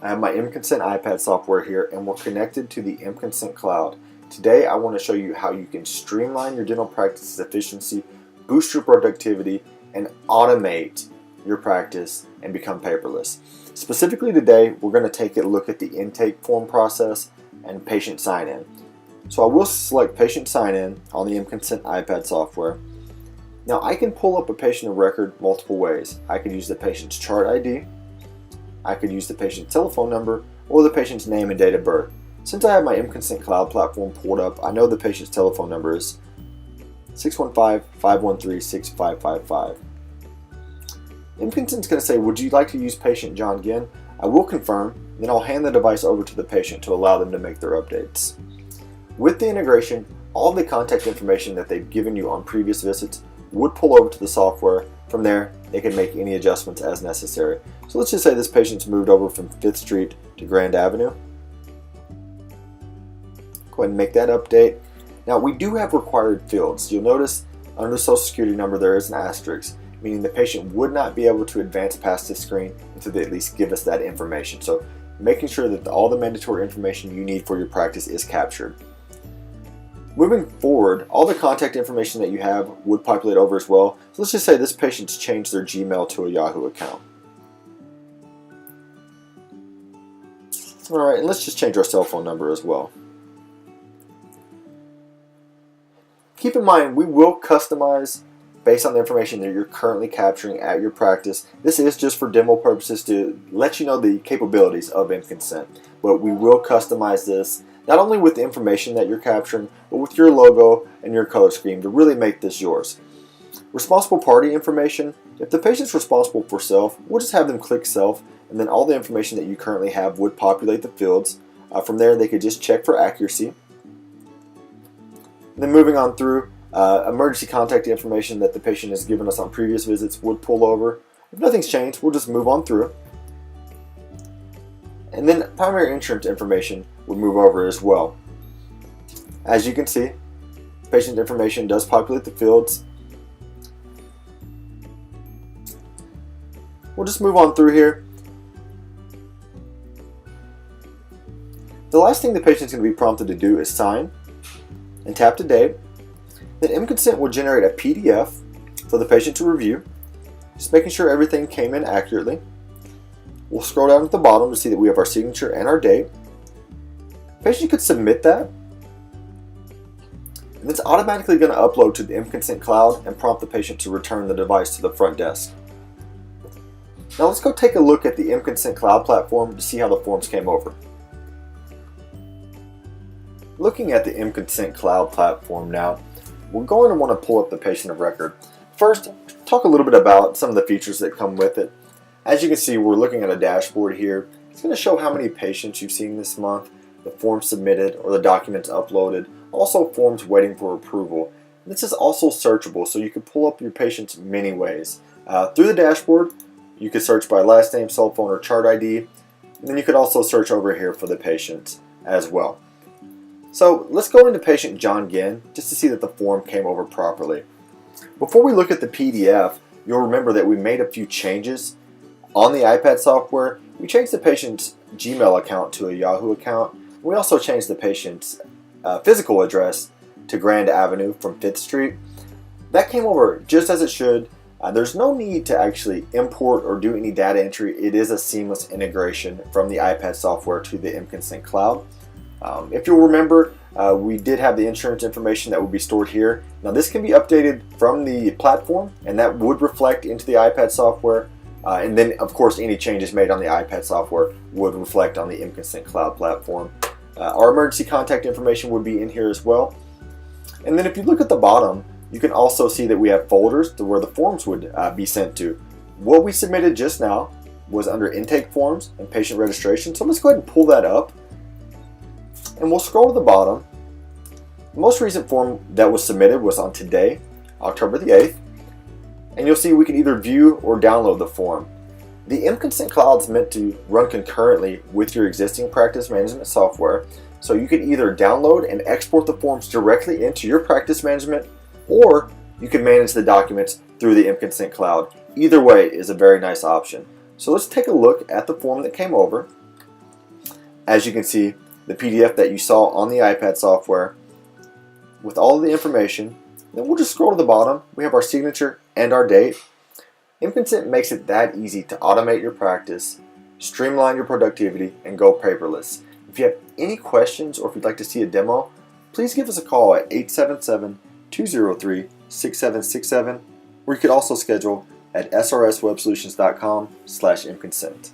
I have my mConsent iPad software here, and we're connected to the mConsent cloud. Today I want to show you how you can streamline your dental practice's efficiency, boost your productivity, and automate your practice and become paperless. Specifically today, we're going to take a look at the intake form process and patient sign-in. So I will select patient sign-in on the mConsent iPad software. Now I can pull up a patient of record multiple ways. I could use the patient's chart ID, I could use the patient's telephone number, or the patient's name and date of birth. Since I have my mConsent cloud platform pulled up, I know the patient's telephone number is 615-513-6555. mConsent is going to say, would you like to use patient John Ginn? I will confirm, then I'll hand the device over to the patient to allow them to make their updates. With the integration, all the contact information that they've given you on previous visits would pull over to the software. From there, they can make any adjustments as necessary. So let's just say this patient's moved over from 5th Street to Grand Avenue. Go ahead and make that update. Now we do have required fields. You'll notice under the Social Security number there is an asterisk, meaning the patient would not be able to advance past this screen until they at least give us that information. So making sure that all the mandatory information you need for your practice is captured. Moving forward, all the contact information that you have would populate over as well. So let's just say this patient's changed their Gmail to a Yahoo account. Alright, and let's just change our cell phone number as well. Keep in mind, we will customize based on the information that you're currently capturing at your practice. This is just for demo purposes to let you know the capabilities of mConsent, but we will customize this not only with the information that you're capturing, but with your logo and your color scheme to really make this yours. Responsible party information, if the patient's responsible for self, we'll just have them click self, and then all the information that you currently have would populate the fields. From there, they could just check for accuracy. And then moving on through, emergency contact information that the patient has given us on previous visits would pull over. If nothing's changed, we'll just move on through. And then primary insurance information would move over as well. As you can see, patient information does populate the fields. We'll just move on through here. The last thing the patient's going to be prompted to do is sign and tap to date. Then mConsent will generate a PDF for the patient to review, just making sure everything came in accurately. We'll scroll down at the bottom to see that we have our signature and our date. The patient could submit that, and it's automatically going to upload to the mConsent cloud and prompt the patient to return the device to the front desk. Now let's go take a look at the mConsent cloud platform to see how the forms came over. Looking at the mConsent cloud platform now, we're going to want to pull up the patient of record. First, talk a little bit about some of the features that come with it. As you can see, we're looking at a dashboard here. It's going to show how many patients you've seen this month, the forms submitted or the documents uploaded, also forms waiting for approval. And this is also searchable, so you can pull up your patients many ways. Through the dashboard, you could search by last name, cell phone, or chart ID. And then you could also search over here for the patients as well. So let's go into patient John Ginn just to see that the form came over properly. Before we look at the PDF, you'll remember that we made a few changes on the iPad software. We changed the patient's Gmail account to a Yahoo account. We also changed the patient's physical address to Grand Avenue from 5th Street. That came over just as it should. There's no need to actually import or do any data entry. It is a seamless integration from the iPad software to the mConsent cloud. If you'll remember, we did have the insurance information that would be stored here. Now this can be updated from the platform, and that would reflect into the iPad software. And then, of course, any changes made on the iPad software would reflect on the mConsent cloud platform. Our emergency contact information would be in here as well. And then if you look at the bottom, you can also see that we have folders to where the forms would be sent to. What we submitted just now was under intake forms and patient registration. So let's go ahead and pull that up. And we'll scroll to the bottom. The most recent form that was submitted was on today, October the 8th. And you'll see we can either view or download the form. The mConsent cloud is meant to run concurrently with your existing practice management software. So you can either download and export the forms directly into your practice management, or you can manage the documents through the mConsent cloud. Either way is a very nice option. So let's take a look at the form that came over. As you can see, the PDF that you saw on the iPad software with all of the information. Then we'll just scroll to the bottom. We have our signature and our date. mConsent makes it that easy to automate your practice, streamline your productivity, and go paperless. If you have any questions or if you'd like to see a demo, please give us a call at 877-203-6767, or you could also schedule at srswebsolutions.com/mConsent.